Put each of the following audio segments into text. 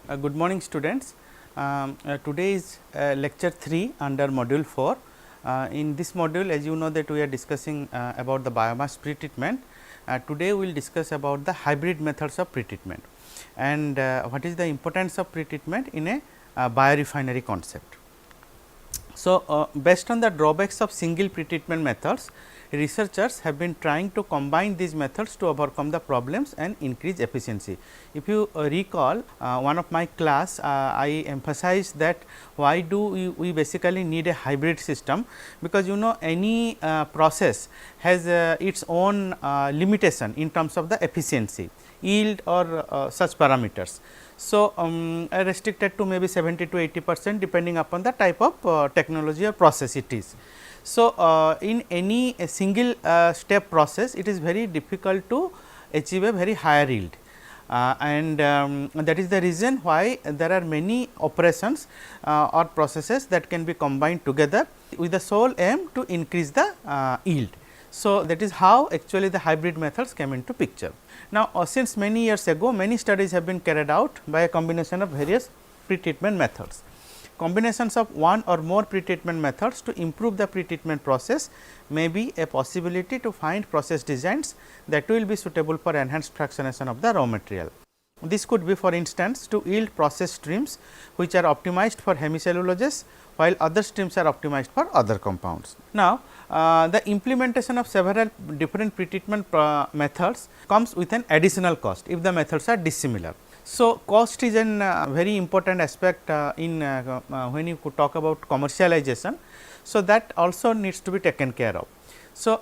Good morning students. Today is lecture 3 under module 4. In this module, as you know that we are discussing about the biomass pretreatment. Today we will discuss about the hybrid methods of pretreatment and what is the importance of pretreatment in a biorefinery concept. So, based on the drawbacks of single pretreatment methods, researchers have been trying to combine these methods to overcome the problems and increase efficiency. If you recall one of my class, I emphasized that why do we basically need a hybrid system, because you know any process has its own limitation in terms of the efficiency, yield or such parameters. So, restricted to maybe 70 to 80% depending upon the type of technology or process it is. So, in any single step process, it is very difficult to achieve a very higher yield, and that is the reason why there are many operations or processes that can be combined together with the sole aim to increase the yield. So, that is how actually the hybrid methods came into picture. Now, since many years ago, many studies have been carried out by a combination of various pretreatment methods. Combinations of one or more pretreatment methods to improve the pretreatment process may be a possibility to find process designs that will be suitable for enhanced fractionation of the raw material. This could be, for instance, to yield process streams which are optimized for hemicellulases, while other streams are optimized for other compounds. Now, the implementation of several different pretreatment methods comes with an additional cost if the methods are dissimilar. So, cost is an very important aspect in when you could talk about commercialization. So, that also needs to be taken care of. So,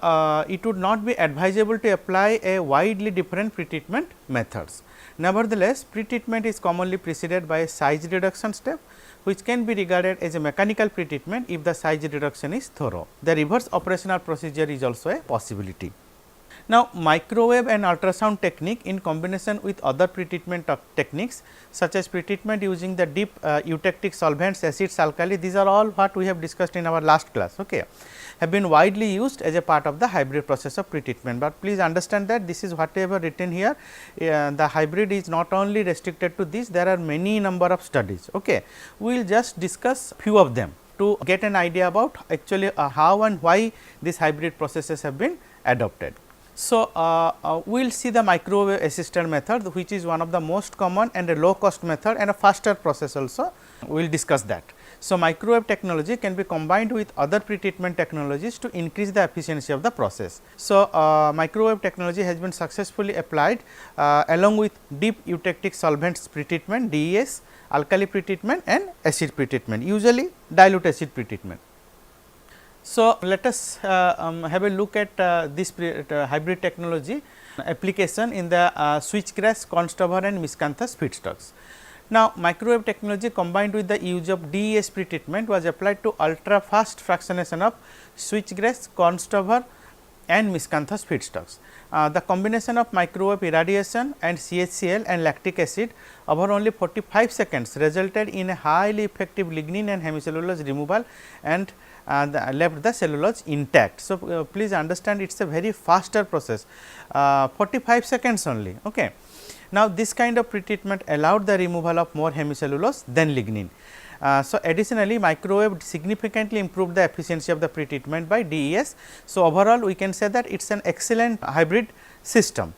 it would not be advisable to apply a widely different pretreatment methods. Nevertheless, pretreatment is commonly preceded by a size reduction step, which can be regarded as a mechanical pretreatment if the size reduction is thorough. The reverse operational procedure is also a possibility. Now, microwave and ultrasound technique in combination with other pretreatment techniques such as pretreatment using the deep eutectic solvents, acids, alkali, these are all what we have discussed in our last class, have been widely used as a part of the hybrid process of pretreatment. But please understand that this is whatever written here, the hybrid is not only restricted to this, there are many number of studies. We will just discuss few of them to get an idea about actually how and why these hybrid processes have been adopted. So, we will see the microwave assisted method, which is one of the most common and a low cost method and a faster process also, we will discuss that. So, microwave technology can be combined with other pretreatment technologies to increase the efficiency of the process. So, microwave technology has been successfully applied along with deep eutectic solvents pretreatment, DES, alkali pretreatment and acid pretreatment, usually dilute acid pretreatment. So, let us have a look at this hybrid technology application in the switchgrass, Constover and miscanthus feedstocks. Now, microwave technology combined with the use of DES pretreatment was applied to ultra fast fractionation of switchgrass, Constover and miscanthus feedstocks. The combination of microwave irradiation and CHCl and lactic acid over only 45 seconds resulted in a highly effective lignin and hemicellulose removal and left the cellulose intact. So, please understand it is a very faster process, 45 seconds only. Now, this kind of pretreatment allowed the removal of more hemicellulose than lignin. So, additionally microwave significantly improved the efficiency of the pretreatment by DES. So, overall we can say that it is an excellent hybrid system.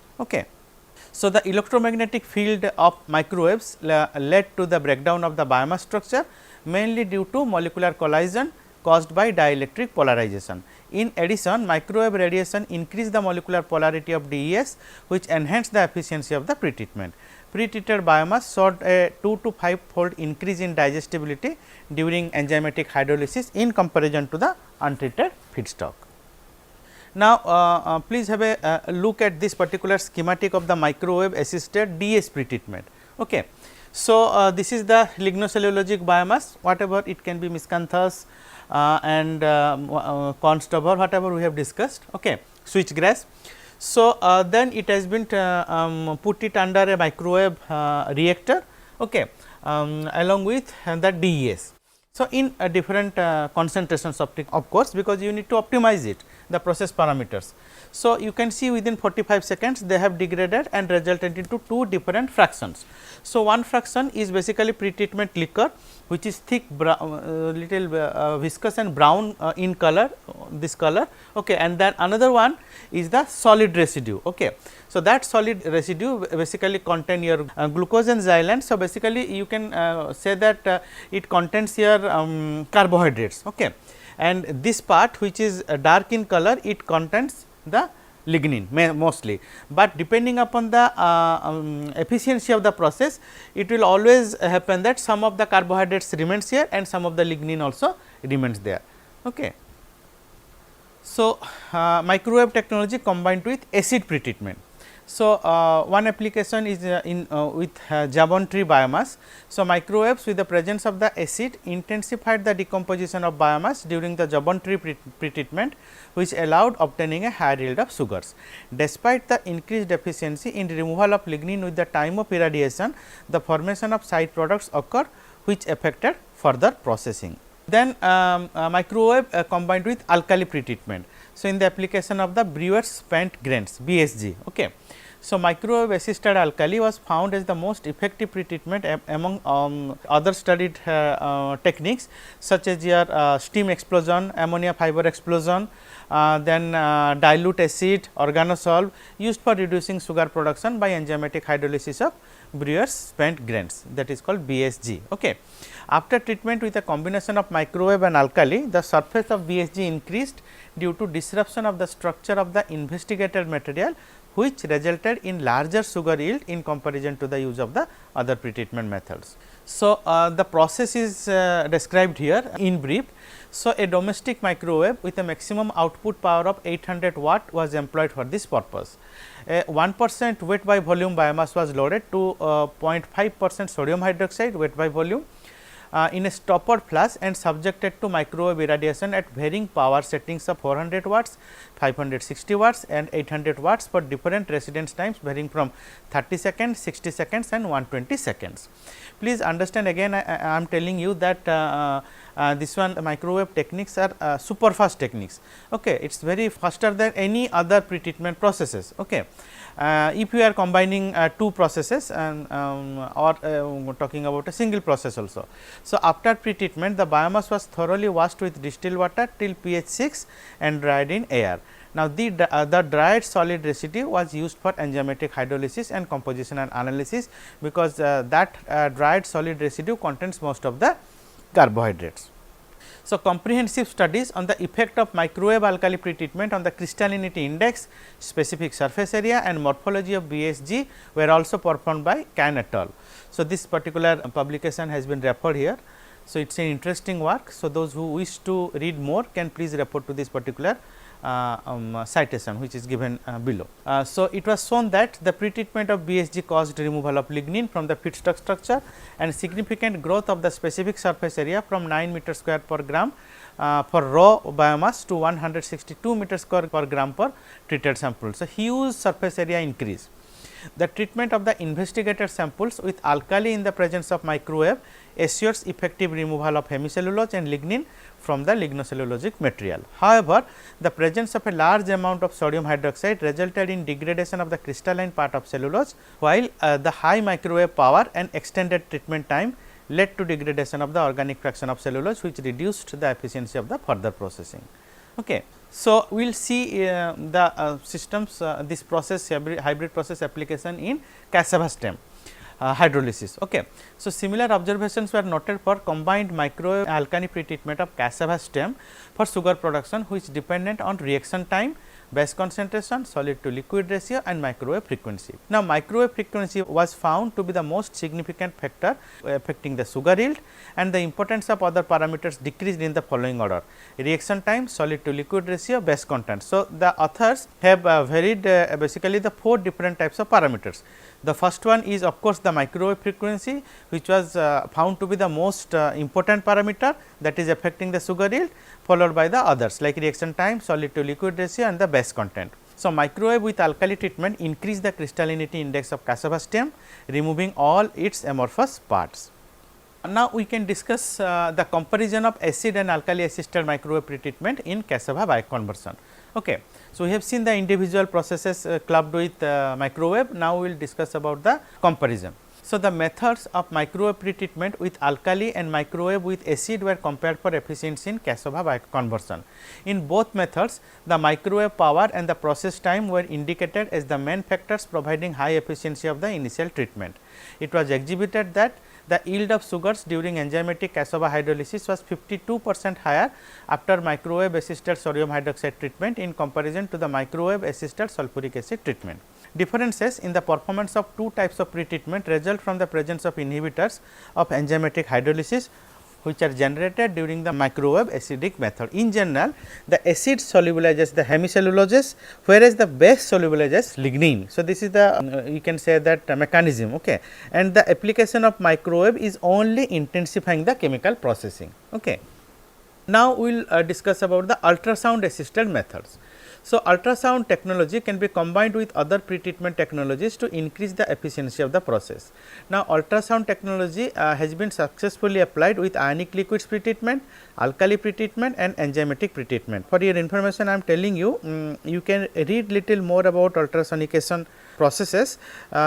So, the electromagnetic field of microwaves led to the breakdown of the biomass structure mainly due to molecular collision caused by dielectric polarization. In addition, microwave radiation increased the molecular polarity of DES, which enhanced the efficiency of the pretreatment. Pretreated biomass showed a 2 to 5 fold increase in digestibility during enzymatic hydrolysis in comparison to the untreated feedstock. Now, please have a look at this particular schematic of the microwave assisted DES pretreatment. So, this is the lignocellulosic biomass, whatever it can be miscanthus and Constover, whatever we have discussed, switchgrass. So, then it has been put it under a microwave reactor along with the DES. So, in different concentrations of course, because you need to optimize it, the process parameters. So, you can see within 45 seconds they have degraded and resulted into two different fractions. So, one fraction is basically pretreatment liquor, which is thick little viscous and brown in color, this color, okay, and then another one is the solid residue. Okay. So, that solid residue basically contain your glucose and xylene. So, basically you can say that it contains your carbohydrates, okay, and this part which is dark in color, it contains the lignin mostly, but depending upon the efficiency of the process, it will always happen that some of the carbohydrates remains here and some of the lignin also remains there. Okay. So, microwave technology combined with acid pretreatment. So, one application is with Jabon tree biomass. So, microwaves with the presence of the acid intensified the decomposition of biomass during the Jabon tree pretreatment, which allowed obtaining a higher yield of sugars. Despite the increased efficiency in removal of lignin with the time of irradiation, the formation of side products occur, which affected further processing. Then microwave combined with alkali pretreatment. So, in the application of the Breuer's spent grains BSG. Okay. So, microwave assisted alkali was found as the most effective pretreatment among other studied techniques, such as your steam explosion, ammonia fiber explosion, then dilute acid, organosolve used for reducing sugar production by enzymatic hydrolysis of Breuer's spent grains, that is called BSG. Okay. After treatment with a combination of microwave and alkali, the surface of BSG increased due to disruption of the structure of the investigated material, which resulted in larger sugar yield in comparison to the use of the other pretreatment methods. So, the process is described here in brief. So, a domestic microwave with a maximum output power of 800 watt was employed for this purpose. 1% weight by volume biomass was loaded to 0.5% sodium hydroxide weight by volume in a stopper flask and subjected to microwave irradiation at varying power settings of 400 watts, 560 watts and 800 watts for different residence times varying from 30 seconds, 60 seconds and 120 seconds. Please understand, again I am telling you that this one microwave techniques are super fast techniques. Okay. It is very faster than any other pretreatment processes. Okay. If you are combining two processes and or talking about a single process also. So, after pretreatment the biomass was thoroughly washed with distilled water till pH 6 and dried in air. Now, the dried solid residue was used for enzymatic hydrolysis and composition and analysis, because that dried solid residue contains most of the carbohydrates. So, comprehensive studies on the effect of microwave alkali pretreatment on the crystallinity index, specific surface area and morphology of BSG were also performed by Can et al. So, this particular publication has been referred here. So, it is an interesting work. So, those who wish to read more can please refer to this particular citation, which is given below. So, it was shown that the pretreatment of BSG caused removal of lignin from the feedstock structure and significant growth of the specific surface area from 9 meter square per gram for raw biomass to 162 meter square per gram per treated sample. So, huge surface area increase. The treatment of the investigated samples with alkali in the presence of microwave assures effective removal of hemicellulose and lignin from the lignocellulosic material. However, the presence of a large amount of sodium hydroxide resulted in degradation of the crystalline part of cellulose, while the high microwave power and extended treatment time led to degradation of the organic fraction of cellulose, which reduced the efficiency of the further processing. Okay. So, we will see the systems this process hybrid process application in cassava stem hydrolysis. Okay. So, similar observations were noted for combined microwave alkali pretreatment of cassava stem for sugar production, which dependent on reaction time, base concentration, solid to liquid ratio and microwave frequency. Now, microwave frequency was found to be the most significant factor affecting the sugar yield, and the importance of other parameters decreased in the following order: reaction time, solid to liquid ratio, base content. So, the authors have varied basically the 4 different types of parameters. The first one is of course the microwave frequency, which was found to be the most important parameter that is affecting the sugar yield, followed by the others like reaction time, solid to liquid ratio and the base content. So, microwave with alkali treatment increase the crystallinity index of cassava stem, removing all its amorphous parts. Now, we can discuss the comparison of acid and alkali assisted microwave pretreatment in cassava bioconversion. Okay. So, we have seen the individual processes clubbed with microwave. Now, we will discuss about the comparison. So, the methods of microwave pretreatment with alkali and microwave with acid were compared for efficiency in cassava bioconversion. In both methods, the microwave power and the process time were indicated as the main factors providing high efficiency of the initial treatment. It was exhibited that the yield of sugars during enzymatic cassava hydrolysis was 52% higher after microwave assisted sodium hydroxide treatment in comparison to the microwave assisted sulfuric acid treatment. Differences in the performance of two types of pretreatment result from the presence of inhibitors of enzymatic hydrolysis, which are generated during the microwave acidic method. In general, the acid solubilizes the hemicellulases, whereas the base solubilizes lignin. So, this is the you can say that mechanism, okay. And the application of microwave is only intensifying the chemical processing. Okay. Now, we will discuss about the ultrasound assisted methods. So, ultrasound technology can be combined with other pretreatment technologies to increase the efficiency of the process. Now, ultrasound technology has been successfully applied with ionic liquids pretreatment, alkali pretreatment and enzymatic pretreatment. For your information, I am telling you, you can read little more about ultrasonication processes.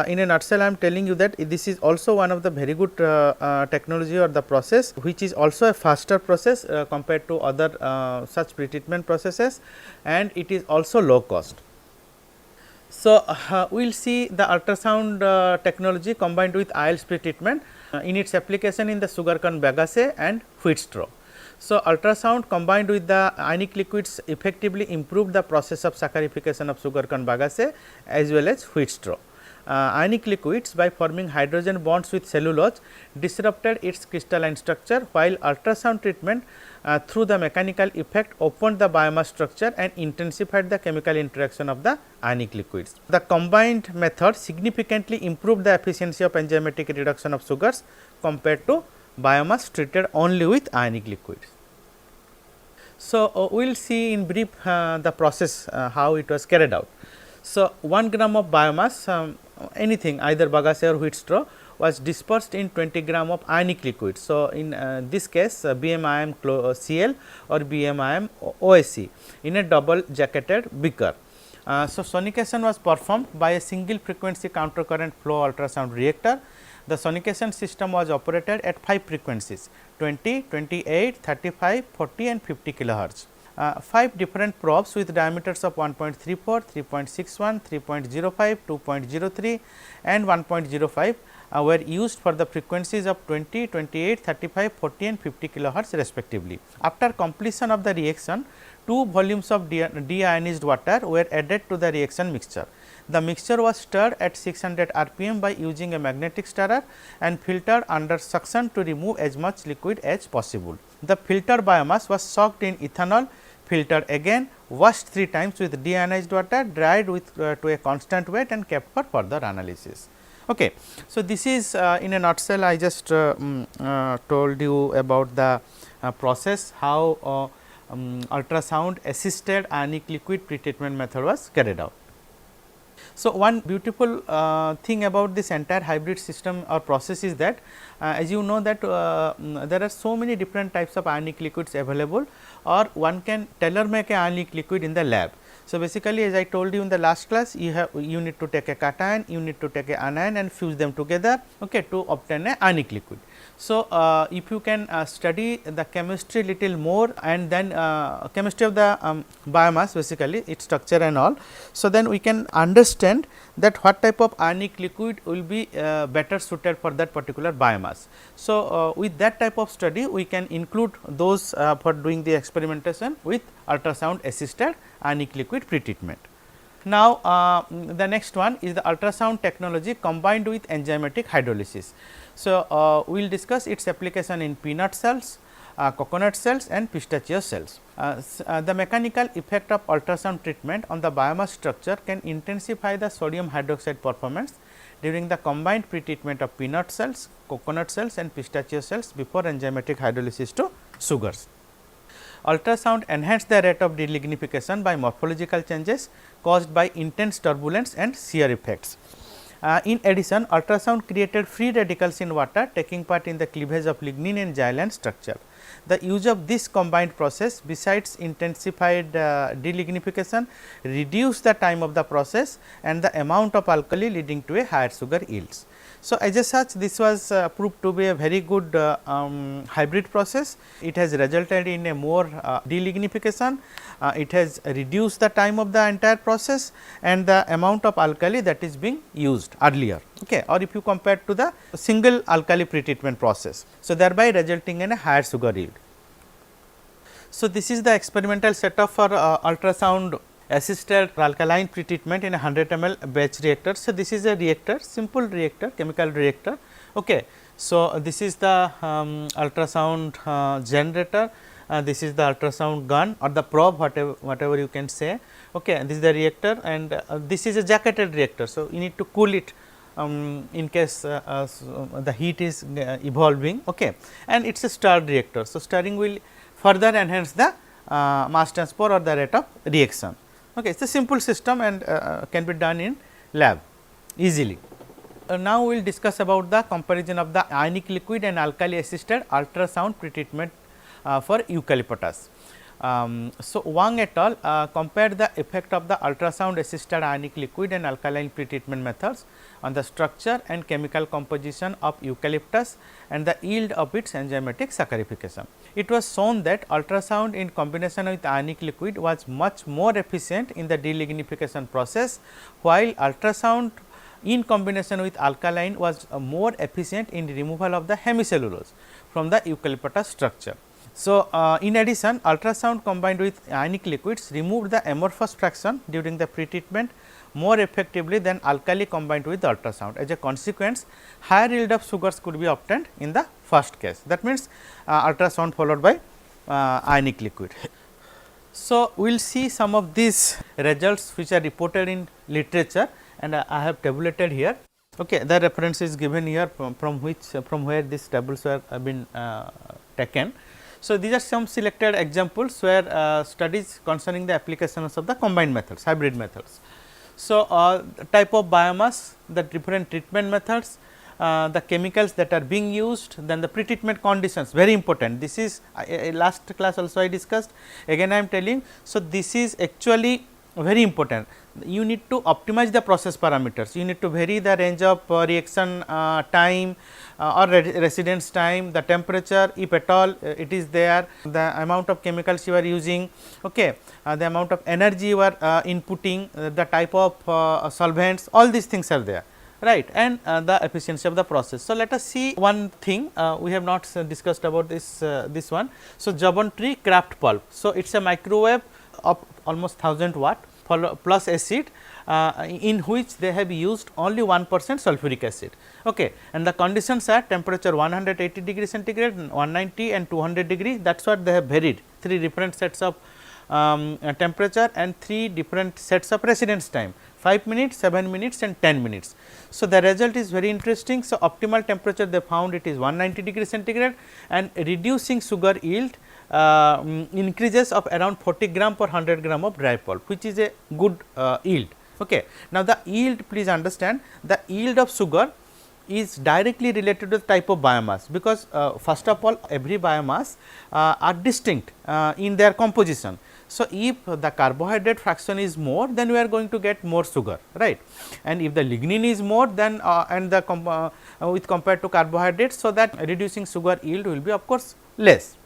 In a nutshell, I am telling you that this is also one of the very good technology or the process, which is also a faster process compared to other such pretreatment processes, and it is also low cost. So, we will see the ultrasound technology combined with IELTS pretreatment in its application in the sugarcane bagasse and wheat straw. So, ultrasound combined with the ionic liquids effectively improved the process of saccharification of sugarcane bagasse as well as wheat straw. Ionic liquids, by forming hydrogen bonds with cellulose, disrupted its crystalline structure, while ultrasound treatment through the mechanical effect opened the biomass structure and intensified the chemical interaction of the ionic liquids. The combined method significantly improved the efficiency of enzymatic reduction of sugars compared to biomass treated only with ionic liquids. So, we will see in brief the process how it was carried out. So, 1 gram of biomass, anything either bagasse or wheat straw, was dispersed in 20 gram of ionic liquid. So, in this case BMIM Cl or BMIM OSC in a double jacketed beaker. So, sonication was performed by a single frequency counter current flow ultrasound reactor. The sonication system was operated at 5 frequencies 20, 28, 35, 40 and 50 kilohertz. 5 different probes with diameters of 1.34, 3.61, 3.05, 2.03 and 1.05 were used for the frequencies of 20, 28, 35, 40 and 50 kilohertz respectively. After completion of the reaction, 2 volumes of deionized water were added to the reaction mixture. The mixture was stirred at 600 rpm by using a magnetic stirrer and filtered under suction to remove as much liquid as possible. The filtered biomass was soaked in ethanol, filtered again, washed 3 times with deionized water, dried with to a constant weight and kept for further analysis. Okay. So, this is in a nutshell I just told you about the process how ultrasound assisted ionic liquid pretreatment method was carried out. So, one beautiful thing about this entire hybrid system or process is that as you know that there are so many different types of ionic liquids available, or one can tailor make a ionic liquid in the lab. So, basically as I told you in the last class, you need to take a cation, you need to take a anion and fuse them together, okay, to obtain a ionic liquid. So, if you can study the chemistry little more and then chemistry of the biomass, basically its structure and all. So, then we can understand that what type of ionic liquid will be better suited for that particular biomass. So, with that type of study we can include those for doing the experimentation with ultrasound assisted ionic liquid pretreatment. Now, the next one is the ultrasound technology combined with enzymatic hydrolysis. So, we will discuss its application in peanut cells, coconut cells and pistachio cells. The mechanical effect of ultrasound treatment on the biomass structure can intensify the sodium hydroxide performance during the combined pretreatment of peanut cells, coconut cells and pistachio cells before enzymatic hydrolysis to sugars. Ultrasound enhanced the rate of delignification by morphological changes caused by intense turbulence and shear effects. In addition, ultrasound created free radicals in water taking part in the cleavage of lignin and xylene structure. The use of this combined process besides intensified delignification reduced the time of the process and the amount of alkali, leading to a higher sugar yields. So, as such this was proved to be a very good hybrid process. It has resulted in a more delignification, it has reduced the time of the entire process and the amount of alkali that is being used earlier, okay, or if you compare to the single alkali pretreatment process. So, thereby resulting in a higher sugar yield. So, this is the experimental setup for ultrasound assisted alkaline pretreatment in a 100 ml batch reactor. So, this is a reactor, simple reactor, chemical reactor. Okay. So, this is the ultrasound generator, this is the ultrasound gun or the probe, whatever you can say. Okay. This is the reactor and this is a jacketed reactor. So, you need to cool it in case the heat is evolving, okay. And it is a stirred reactor. So, stirring will further enhance the mass transport or the rate of reaction. Okay. It is a simple system and can be done in lab easily. Now, we will discuss about the comparison of the ionic liquid and alkali assisted ultrasound pretreatment for eucalyptus. So, Wang et al. Compared the effect of the ultrasound assisted ionic liquid and alkaline pretreatment methods on the structure and chemical composition of eucalyptus and the yield of its enzymatic saccharification. It was shown that ultrasound in combination with ionic liquid was much more efficient in the delignification process, while ultrasound in combination with alkaline was more efficient in removal of the hemicellulose from the eucalyptus structure. So, in addition, ultrasound combined with ionic liquids removed the amorphous fraction during the pretreatment more effectively than alkali combined with ultrasound. As a consequence, higher yield of sugars could be obtained in the first case. That means, ultrasound followed by ionic liquid. So, we will see some of these results which are reported in literature and I have tabulated here. Okay, the reference is given here from where these tables were been taken. So, these are some selected examples where studies concerning the applications of the combined methods, hybrid methods. So, type of biomass, the different treatment methods, the chemicals that are being used, then the pretreatment conditions, very important. This is last class also I discussed, again I am telling. So, this is actually very important. You need to optimize the process parameters, you need to vary the range of reaction time or residence time, the temperature if at all it is there, the amount of chemicals you are using, okay, the amount of energy you are inputting, the type of solvents, all these things are there, right, and the efficiency of the process. So, let us see one thing we have not discussed about this one. So, Jabon-Tree Kraft pulp. So, it is a microwave of almost 1000 watt plus acid in which they have used only 1% sulfuric acid, okay. And the conditions are temperature 180 degree centigrade, 190 and 200 degree, that is what they have varied, 3 different sets of temperature and 3 different sets of residence time, 5 minutes, 7 minutes and 10 minutes. So, the result is very interesting. So, optimal temperature they found it is 190 degree centigrade and reducing sugar yield increases of around 40 gram per 100 gram of dry pulp, which is a good yield. Okay. Now, the yield, please understand, the yield of sugar is directly related to the type of biomass, because first of all every biomass are distinct in their composition. So, if the carbohydrate fraction is more, then we are going to get more sugar, right, and if the lignin is more, then and the with compared to carbohydrates, so that reducing sugar yield will be of course less.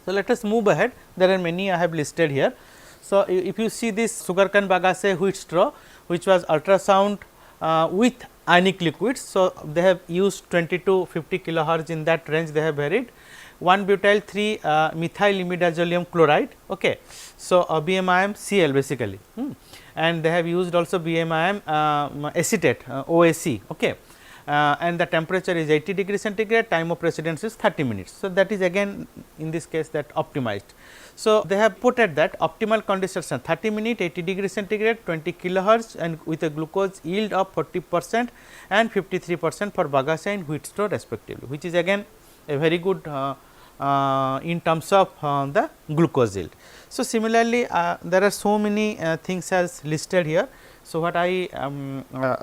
So, let us move ahead, there are many I have listed here. So, if you see this sugarcane bagasse wheat straw, which was ultrasound with ionic liquids. So, they have used 20 to 50 kilohertz, in that range they have varied. 1-butyl 3 methyl chloride, okay. So, BMIM Cl basically, and they have used also BMIM acetate OAC, okay. And the temperature is 80 degree centigrade, time of residence is 30 minutes. So, that is again in this case that optimized. So, they have put at that optimal conditions 30 minute, 80 degree centigrade, 20 kilohertz and with a glucose yield of 40% and 53% for bagasse and wheat straw respectively, which is again a very good in terms of the glucose yield. So, similarly, there are so many things as listed here. So, what I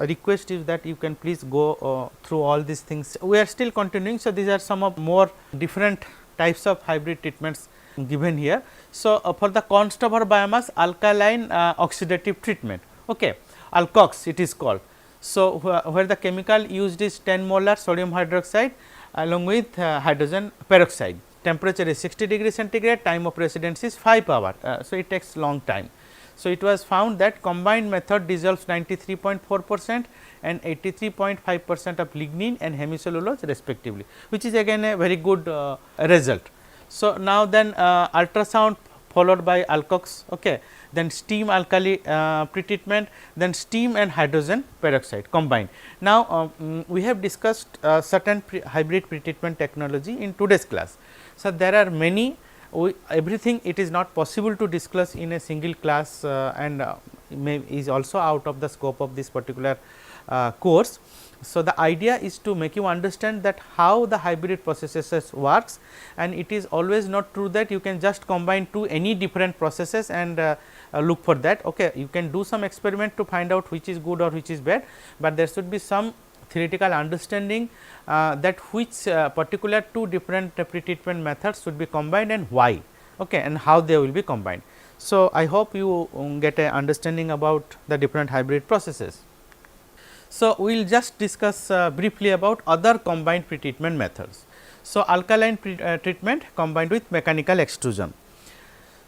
request is that you can please go through all these things. We are still continuing. So, these are some of more different types of hybrid treatments given here. So, for the Constover biomass alkaline oxidative treatment, okay, Alcox it is called. So, where the chemical used is 10 molar sodium hydroxide along with hydrogen peroxide. Temperature is 60 degree centigrade, time of residence is 5 hours. So, it takes long time. So, it was found that combined method dissolves 93.4% and 83.5% of lignin and hemicellulose respectively, which is again a very good result. So, now then ultrasound followed by Alcox, okay, then steam alkali pretreatment, then steam and hydrogen peroxide combined. Now, we have discussed certain hybrid pretreatment technology in today's class. So, there are many, everything it is not possible to discuss in a single class and is also out of the scope of this particular course. So, the idea is to make you understand that how the hybrid processes works, and it is always not true that you can just combine two any different processes and look for that. Okay. You can do some experiment to find out which is good or which is bad, but there should be some theoretical understanding that which particular two different pretreatment methods should be combined and why, okay, and how they will be combined. So, I hope you get a understanding about the different hybrid processes. So, we will just discuss briefly about other combined pretreatment methods. So, alkaline treatment combined with mechanical extrusion.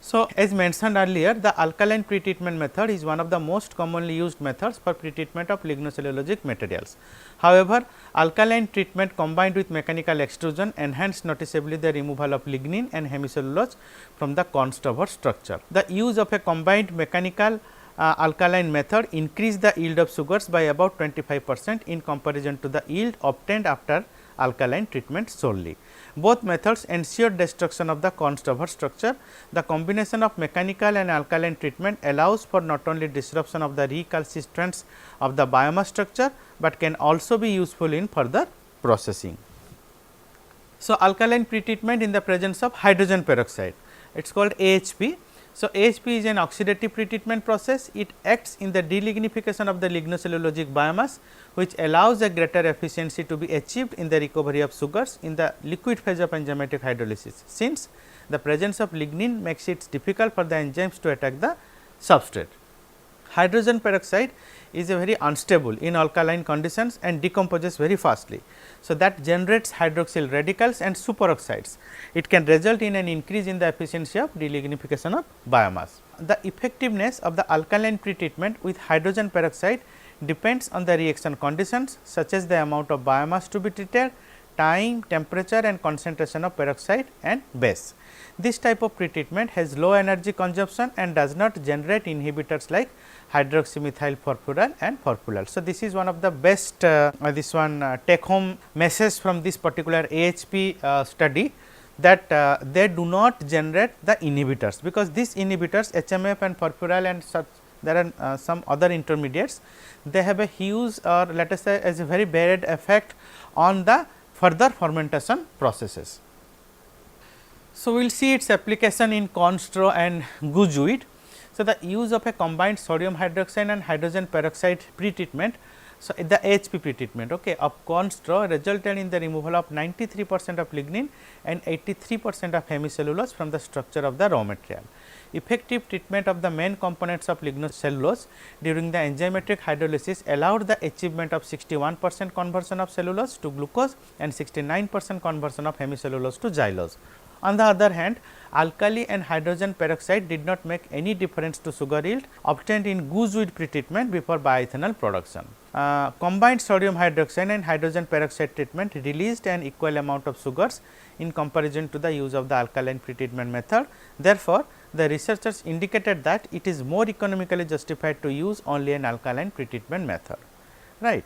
So, as mentioned earlier, the alkaline pretreatment method is one of the most commonly used methods for pretreatment of lignocellulosic materials. However, alkaline treatment combined with mechanical extrusion enhanced noticeably the removal of lignin and hemicellulose from the Constover structure. The use of a combined mechanical alkaline method increase the yield of sugars by about 25% in comparison to the yield obtained after alkaline treatment solely. Both methods ensure destruction of the Constover structure. The combination of mechanical and alkaline treatment allows for not only disruption of the recalcitrance of the biomass structure, but can also be useful in further processing. So, alkaline pretreatment in the presence of hydrogen peroxide, it is called AHP. So, AHP is an oxidative pretreatment process. It acts in the delignification of the lignocellulosic biomass, which allows a greater efficiency to be achieved in the recovery of sugars in the liquid phase of enzymatic hydrolysis, since the presence of lignin makes it difficult for the enzymes to attack the substrate. Hydrogen peroxide is a very unstable in alkaline conditions and decomposes very fastly. So, that generates hydroxyl radicals and superoxides. It can result in an increase in the efficiency of delignification of biomass. The effectiveness of the alkaline pretreatment with hydrogen peroxide depends on the reaction conditions, such as the amount of biomass to be treated, time, temperature and concentration of peroxide and base. This type of pretreatment has low energy consumption and does not generate inhibitors like hydroxymethyl furfural and furfural. So, this is one of the best take home message from this particular AHP study, that they do not generate the inhibitors, because these inhibitors HMF and furfural and such, there are some other intermediates, they have a huge or let us say as a very bad effect on the further fermentation processes. So, we will see its application in Constro and Gujuit. So, the use of a combined sodium hydroxide and hydrogen peroxide pretreatment, so the AHP pretreatment, okay, of Constro resulted in the removal of 93% of lignin and 83% of hemicellulose from the structure of the raw material. Effective treatment of the main components of lignocellulose during the enzymatic hydrolysis allowed the achievement of 61% conversion of cellulose to glucose and 69% conversion of hemicellulose to xylose. On the other hand, alkali and hydrogen peroxide did not make any difference to sugar yield obtained in Gujuit pretreatment before bioethanol production. Combined sodium hydroxide and hydrogen peroxide treatment released an equal amount of sugars in comparison to the use of the alkaline pretreatment method. Therefore, the researchers indicated that it is more economically justified to use only an alkaline pretreatment method, right.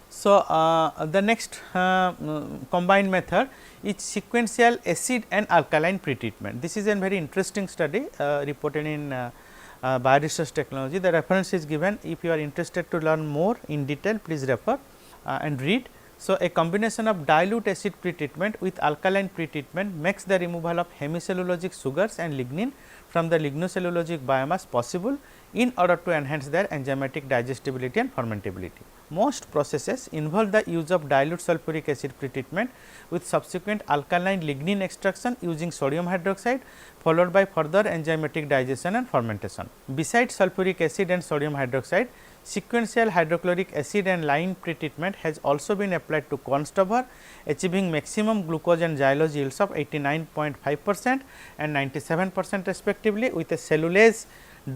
So, the next combined method is sequential acid and alkaline pretreatment. This is a very interesting study reported in Bioresearch Technology. The reference is given. If you are interested to learn more in detail, please refer and read. So, a combination of dilute acid pretreatment with alkaline pretreatment makes the removal of hemicellulosic sugars and lignin from the lignocellulosic biomass possible in order to enhance their enzymatic digestibility and fermentability. Most processes involve the use of dilute sulfuric acid pretreatment with subsequent alkaline lignin extraction using sodium hydroxide, followed by further enzymatic digestion and fermentation. Besides sulfuric acid and sodium hydroxide, sequential hydrochloric acid and lime pretreatment has also been applied to corn stubber, achieving maximum glucose and xylose yields of 89.5% and 97% respectively, with a cellulase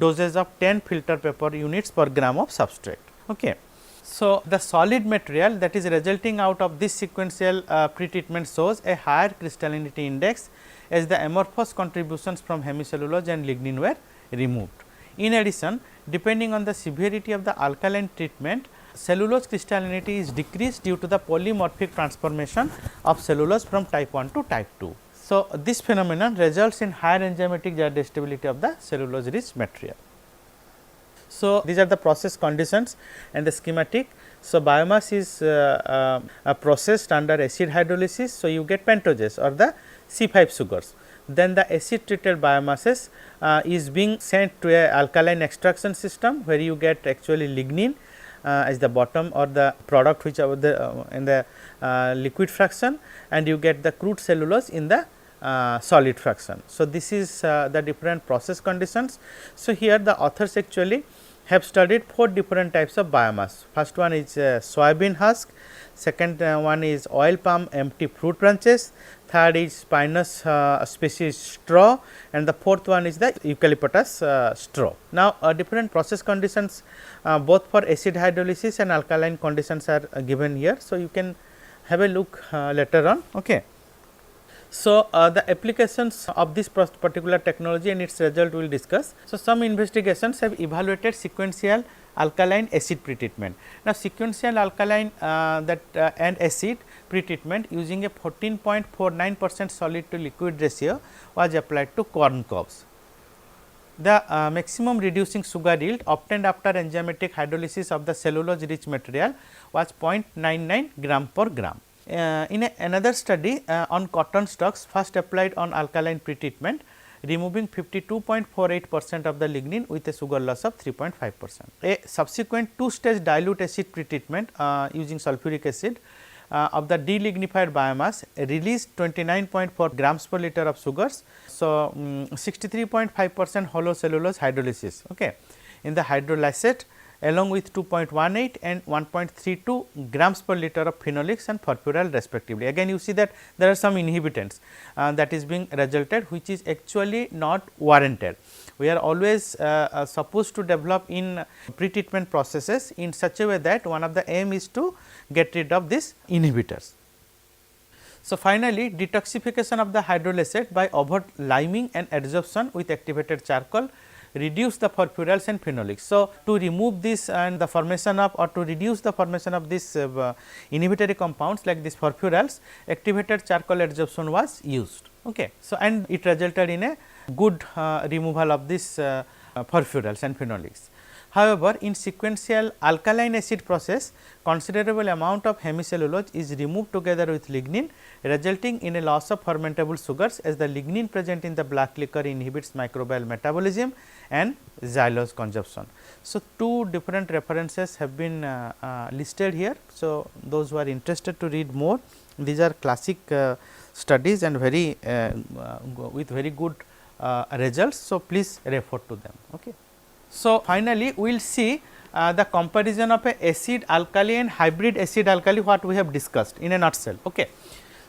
dosage of 10 filter paper units per gram of substrate. Okay. So, the solid material that is resulting out of this sequential pretreatment shows a higher crystallinity index as the amorphous contributions from hemicellulose and lignin were removed. In addition, depending on the severity of the alkaline treatment, cellulose crystallinity is decreased due to the polymorphic transformation of cellulose from type 1 to type 2. So, this phenomenon results in higher enzymatic digestibility of the cellulose rich material. So, these are the process conditions and the schematic. So, biomass is processed under acid hydrolysis. So, you get pentoges or the C5 sugars. Then the acid treated biomasses is being sent to a alkaline extraction system, where you get actually lignin as the bottom or the product which are in the liquid fraction, and you get the crude cellulose in the solid fraction. So, this is the different process conditions. So, here the authors actually have studied 4 different types of biomass. First one is soybean husk, second one is oil palm empty fruit branches, third is Pinus species straw, and the fourth one is the eucalyptus straw. Now, different process conditions both for acid hydrolysis and alkaline conditions are given here. So, you can have a look later on. Okay. So, the applications of this particular technology and its result we will discuss. So, some investigations have evaluated sequential alkaline acid pretreatment. Now, sequential alkaline and acid pretreatment using a 14.49% solid to liquid ratio was applied to corn cobs. The maximum reducing sugar yield obtained after enzymatic hydrolysis of the cellulose rich material was 0.99 gram per gram. In another study on cotton stalks first applied on alkaline pretreatment, removing 52.48% of the lignin with a sugar loss of 3.5%. A subsequent 2-stage dilute acid pretreatment using sulfuric acid of the delignified biomass released 29.4 grams per liter of sugars. So, 63.5% hollow cellulose hydrolysis in the hydrolysate, along with 2.18 and 1.32 grams per liter of phenolics and furfural respectively. Again, you see that there are some inhibitants that is being resulted, which is actually not warranted. We are always supposed to develop in pretreatment processes in such a way that one of the aim is to get rid of these inhibitors. So, finally, detoxification of the hydrolysate by over liming and adsorption with activated charcoal reduce the furfurals and phenolics. So, to remove this and the formation of, or to reduce the formation of this inhibitory compounds like these furfurals, activated charcoal adsorption was used. So, and it resulted in a good removal of this furfurals and phenolics. However, in sequential alkaline acid process, considerable amount of hemicellulose is removed together with lignin, resulting in a loss of fermentable sugars, as the lignin present in the black liquor inhibits microbial metabolism and xylose consumption. So, 2 different references have been listed here. So, those who are interested to read more, these are classic studies and very with very good results. So, please refer to them. So, finally, we will see the comparison of a acid alkali and hybrid acid alkali, what we have discussed in a nutshell.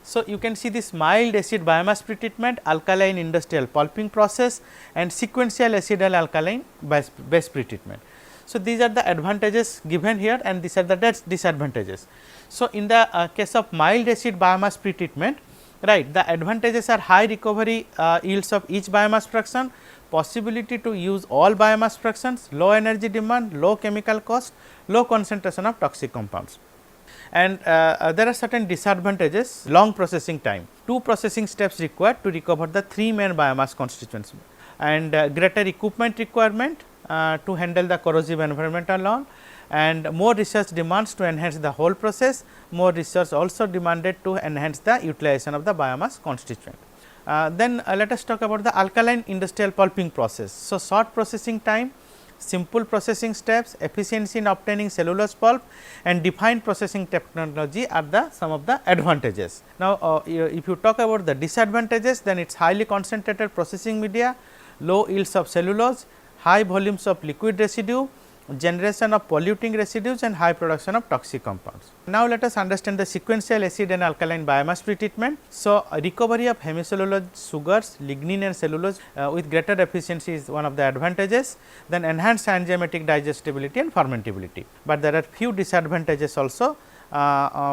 So, you can see this mild acid biomass pretreatment, alkaline industrial pulping process, and sequential acidyl alkaline base pretreatment. So, these are the advantages given here and these are the disadvantages. So, in the case of mild acid biomass pretreatment, right, the advantages are high recovery yields of each biomass fraction, possibility to use all biomass fractions, low energy demand, low chemical cost, low concentration of toxic compounds. And there are certain disadvantages: long processing time, 2 processing steps required to recover the 3 main biomass constituents, and greater equipment requirement to handle the corrosive environmental load, and more research demands to enhance the whole process, more research also demanded to enhance the utilization of the biomass constituent. Then let us talk about the alkaline industrial pulping process. So, short processing time, simple processing steps, efficiency in obtaining cellulose pulp and defined processing technology are the some of the advantages. Now, if you talk about the disadvantages, then it is highly concentrated processing media, low yields of cellulose, high volumes of liquid residue, generation of polluting residues and high production of toxic compounds. Now, let us understand the sequential acid and alkaline biomass pretreatment. So, recovery of hemicellulose sugars, lignin and cellulose with greater efficiency is one of the advantages, then enhanced enzymatic digestibility and fermentability. But there are few disadvantages also,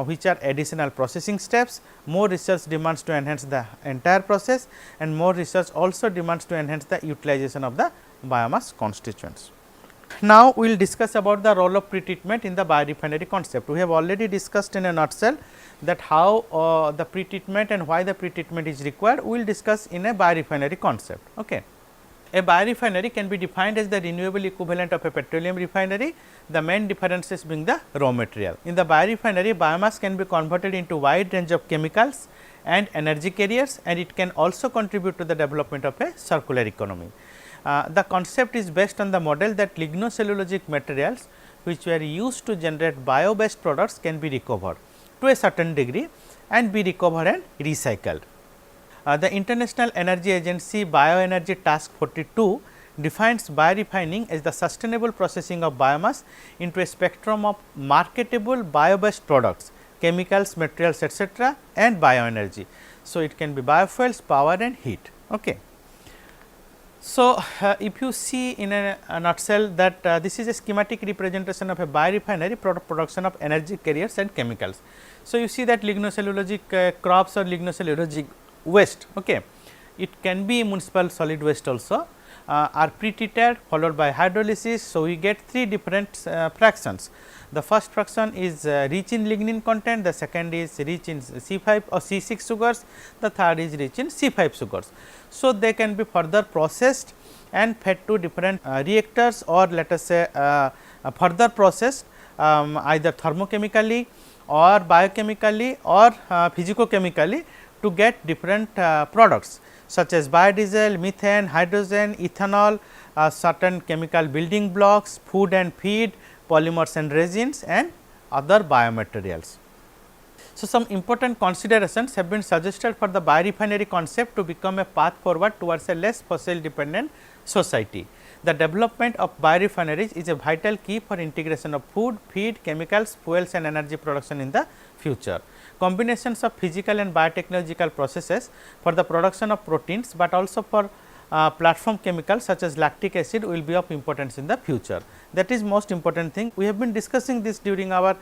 which are additional processing steps, more research demands to enhance the entire process and more research also demands to enhance the utilization of the biomass constituents. Now, we will discuss about the role of pretreatment in the biorefinery concept. We have already discussed in a nutshell that how the pretreatment and why the pretreatment is required, we will discuss in a biorefinery concept. Okay. A biorefinery can be defined as the renewable equivalent of a petroleum refinery, the main differences being the raw material. In the biorefinery, biomass can be converted into wide range of chemicals and energy carriers, and it can also contribute to the development of a circular economy. The concept is based on the model that lignocellulosic materials which were used to generate bio based products can be recovered to a certain degree and be recovered and recycled. The International Energy Agency Bioenergy Task 42 defines biorefining as the sustainable processing of biomass into a spectrum of marketable bio based products, chemicals, materials etc., and bioenergy. So, it can be biofuels, power and heat. Okay. So, if you see in a nutshell that this is a schematic representation of a biorefinery production of energy carriers and chemicals. So, you see that lignocellulosic crops or lignocellulosic waste, okay. It can be municipal solid waste also, are pretreated followed by hydrolysis. So, we get three different fractions. The first fraction is rich in lignin content, the second is rich in C5 or C6 sugars, the third is rich in C5 sugars. So, they can be further processed and fed to different reactors or let us say further processed either thermochemically or biochemically or physicochemically to get different products such as biodiesel, methane, hydrogen, ethanol, certain chemical building blocks, food and feed, polymers and resins and other biomaterials. So, some important considerations have been suggested for the biorefinery concept to become a path forward towards a less fossil dependent society. The development of biorefineries is a vital key for integration of food, feed, chemicals, fuels and energy production in the future. Combinations of physical and biotechnological processes for the production of proteins, but also for platform chemicals such as lactic acid will be of importance in the future. That is most important thing. We have been discussing this during our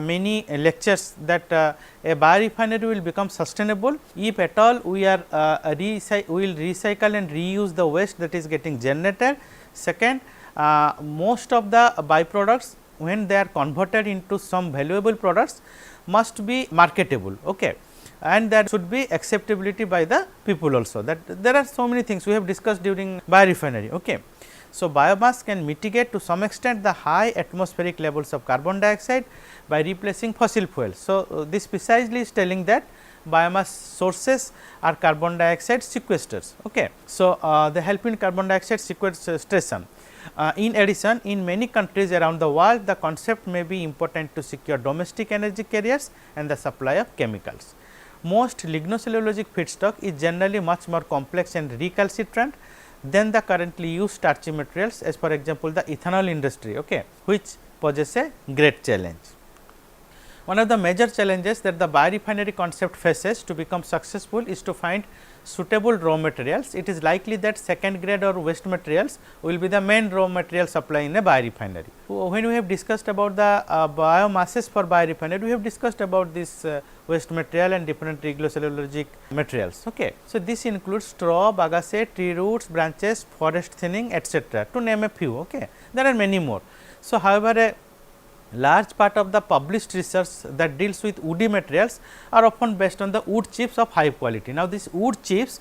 many lectures that a biorefinery will become sustainable if at all we are we will recycle and reuse the waste that is getting generated. Second, most of the byproducts when they are converted into some valuable products must be marketable. Okay. And that should be acceptability by the people also, that there are so many things we have discussed during biorefinery. Okay. So, biomass can mitigate to some extent the high atmospheric levels of carbon dioxide by replacing fossil fuels. So, this precisely is telling that biomass sources are carbon dioxide sequesters. Okay. So, they help in carbon dioxide sequestration. In addition, in many countries around the world, the concept may be important to secure domestic energy carriers and the supply of chemicals. Most lignocellulosic feedstock is generally much more complex and recalcitrant than the currently used starchy materials, as for example, the ethanol industry, okay, which poses a great challenge. One of the major challenges that the biorefinery concept faces to become successful is to find suitable raw materials. It is likely that second grade or waste materials will be the main raw material supply in a biorefinery. When we have discussed about the biomasses for biorefinery, we have discussed about this waste material and different lignocellulosic materials. Okay. So, this includes straw, bagasse, tree roots, branches, forest thinning etc., to name a few. Okay. There are many more. So, however, a large part of the published research that deals with woody materials are often based on the wood chips of high quality. Now, these wood chips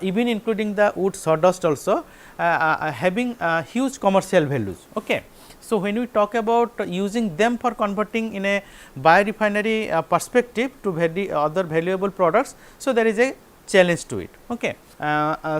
even including the wood sawdust also having huge commercial values. Okay. So, when we talk about using them for converting in a biorefinery perspective to other valuable products, so there is a challenge to it. Okay.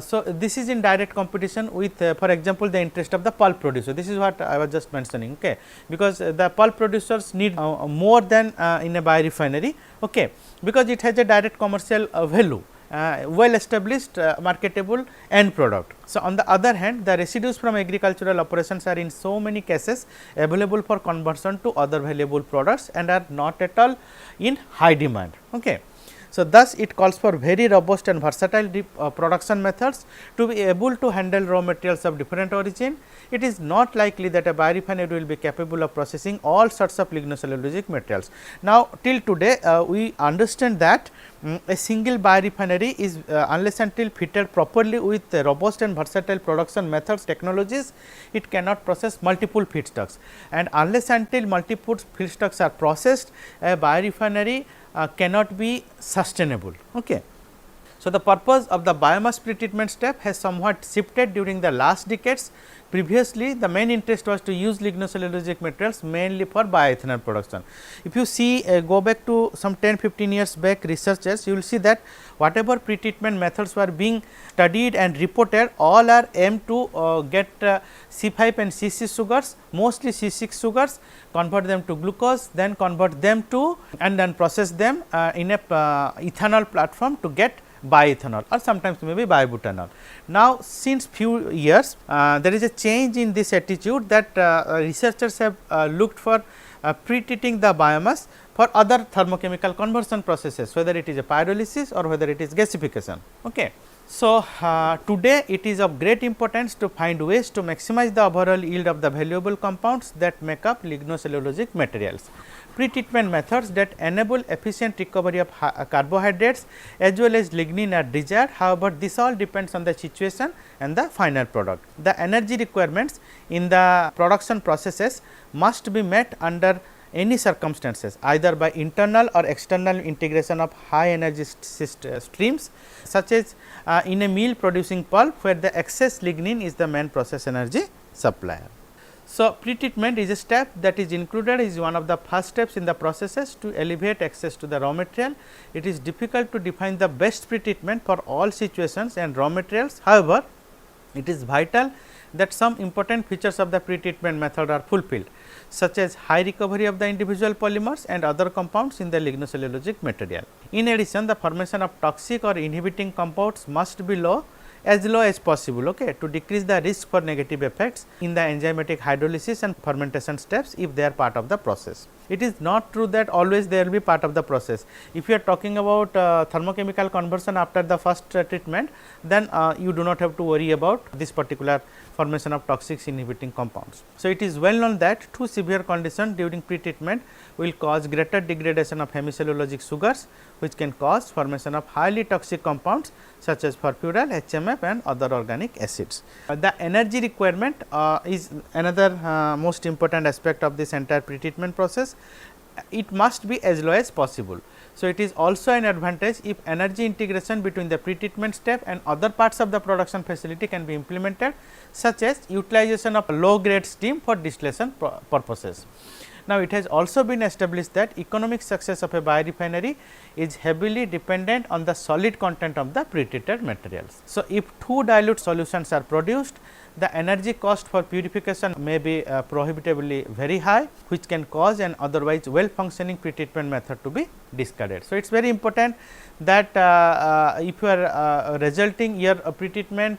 So, this is in direct competition with for example, the interest of the pulp producer. This is what I was just mentioning, okay, because the pulp producers need more than in a biorefinery, okay, because it has a direct commercial value. Well established marketable end product. So, on the other hand, the residues from agricultural operations are in so many cases available for conversion to other valuable products and are not at all in high demand. Okay. So, thus it calls for very robust and versatile production methods to be able to handle raw materials of different origin. It is not likely that a biorefinery will be capable of processing all sorts of lignocellulosic materials. Now, till today we understand that a single biorefinery is unless until fitted properly with robust and versatile production methods technologies, it cannot process multiple feedstocks, and unless until multiple feedstocks are processed, a biorefinery cannot be sustainable. Okay. So, the purpose of the biomass pretreatment step has somewhat shifted during the last decades. Previously, the main interest was to use lignocellulosic materials mainly for bioethanol production. If you see go back to some 10-15 years back researchers, you will see that whatever pretreatment methods were being studied and reported, all are aimed to get C5 and C6 sugars, mostly C6 sugars, convert them to glucose, then convert them to and then process them in a ethanol platform to get bioethanol or sometimes maybe biobutanol. Now, since few years there is a change in this attitude that researchers have looked for pretreating the biomass for other thermochemical conversion processes, whether it is a pyrolysis or whether it is gasification. Okay. So, today it is of great importance to find ways to maximize the overall yield of the valuable compounds that make up lignocellulosic materials. Pretreatment methods that enable efficient recovery of carbohydrates as well as lignin are desired. However, this all depends on the situation and the final product. The energy requirements in the production processes must be met under any circumstances, either by internal or external integration of high energy streams, such as in a mill producing pulp, where the excess lignin is the main process energy supplier. So, pretreatment is a step that is included, is one of the first steps in the processes to alleviate access to the raw material. It is difficult to define the best pretreatment for all situations and raw materials. However, it is vital that some important features of the pretreatment method are fulfilled, such as high recovery of the individual polymers and other compounds in the lignocellulosic material. In addition, the formation of toxic or inhibiting compounds must be low as possible, okay, to decrease the risk for negative effects in the enzymatic hydrolysis and fermentation steps if they are part of the process. It is not true that always they will be part of the process. If you are talking about thermochemical conversion after the first treatment, then you do not have to worry about this particular formation of toxic inhibiting compounds. So, it is well known that too severe condition during pretreatment will cause greater degradation of hemicellulosic sugars, which can cause formation of highly toxic compounds such as furfural, HMF and other organic acids. The energy requirement is another most important aspect of this entire pretreatment process. It must be as low as possible. So, it is also an advantage if energy integration between the pretreatment step and other parts of the production facility can be implemented, such as utilization of low grade steam for distillation purposes. Now, it has also been established that economic success of a biorefinery is heavily dependent on the solid content of the pretreated materials. So, if two dilute solutions are produced, the energy cost for purification may be prohibitively very high, which can cause an otherwise well functioning pretreatment method to be discarded. So, it is very important that if you are resulting your pretreatment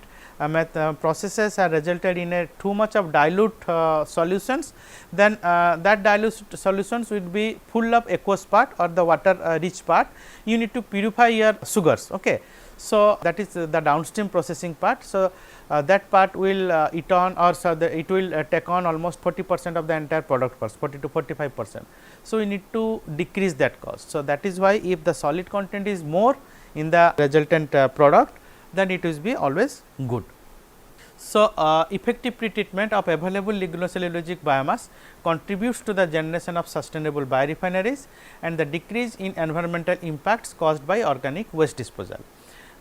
processes are resulted in a too much of dilute solutions, then that dilute solutions will be full of aqueous part or the water rich part. You need to purify your sugars. Okay. So, that is the downstream processing part. So, that part will eat on or so it will take on almost 40% of the entire product cost, 40 to 45%. So, we need to decrease that cost. So, that is why if the solid content is more in the resultant product, then it will be always good. So, effective pretreatment of available lignocellulosic biomass contributes to the generation of sustainable biorefineries and the decrease in environmental impacts caused by organic waste disposal.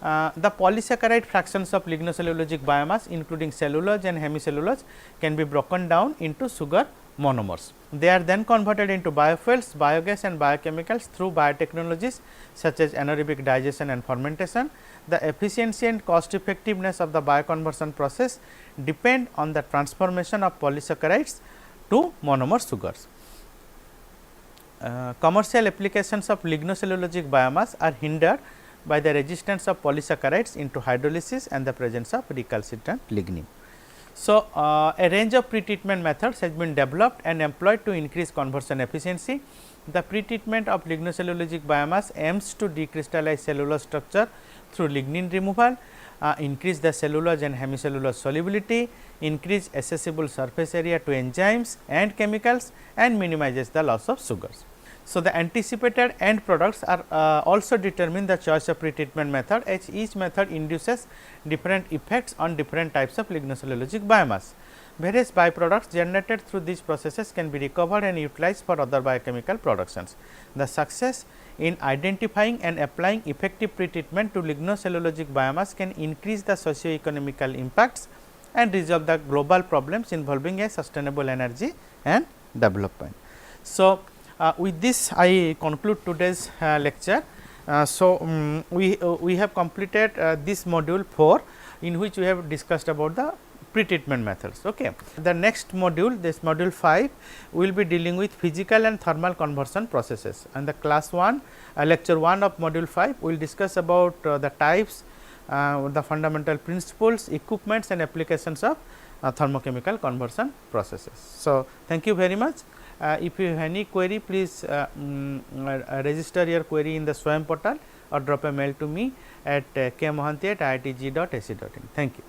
The polysaccharide fractions of lignocellulosic biomass, including cellulose and hemicellulose, can be broken down into sugar monomers. They are then converted into biofuels, biogas and biochemicals through biotechnologies such as anaerobic digestion and fermentation. the efficiency and cost effectiveness of the bioconversion process depend on the transformation of polysaccharides to monomer sugars. Commercial applications of lignocellulosic biomass are hindered by the resistance of polysaccharides into hydrolysis and the presence of recalcitrant lignin. So, a range of pretreatment methods has been developed and employed to increase conversion efficiency. The pretreatment of lignocellulosic biomass aims to decrystallize cellulose structure through lignin removal, increase the cellulose and hemicellulose solubility, increase accessible surface area to enzymes and chemicals, and minimizes the loss of sugars. So, the anticipated end products are also determine the choice of pretreatment method, as each method induces different effects on different types of lignocellulosic biomass. Various byproducts generated through these processes can be recovered and utilized for other biochemical productions. The success in identifying and applying effective pretreatment to lignocellulosic biomass can increase the socio-economical impacts and resolve the global problems involving a sustainable energy and development. So, with this I conclude today's lecture. We have completed this module 4, in which we have discussed about the pretreatment methods. Okay. The next module, this module 5, we will be dealing with physical and thermal conversion processes, and the class 1 lecture 1 of module 5 we will discuss about the types, the fundamental principles, equipments and applications of thermochemical conversion processes. So, thank you very much. If you have any query, please register your query in the SWAYAM portal or drop a mail to me at kmohanty@iitg.ac.in. Thank you.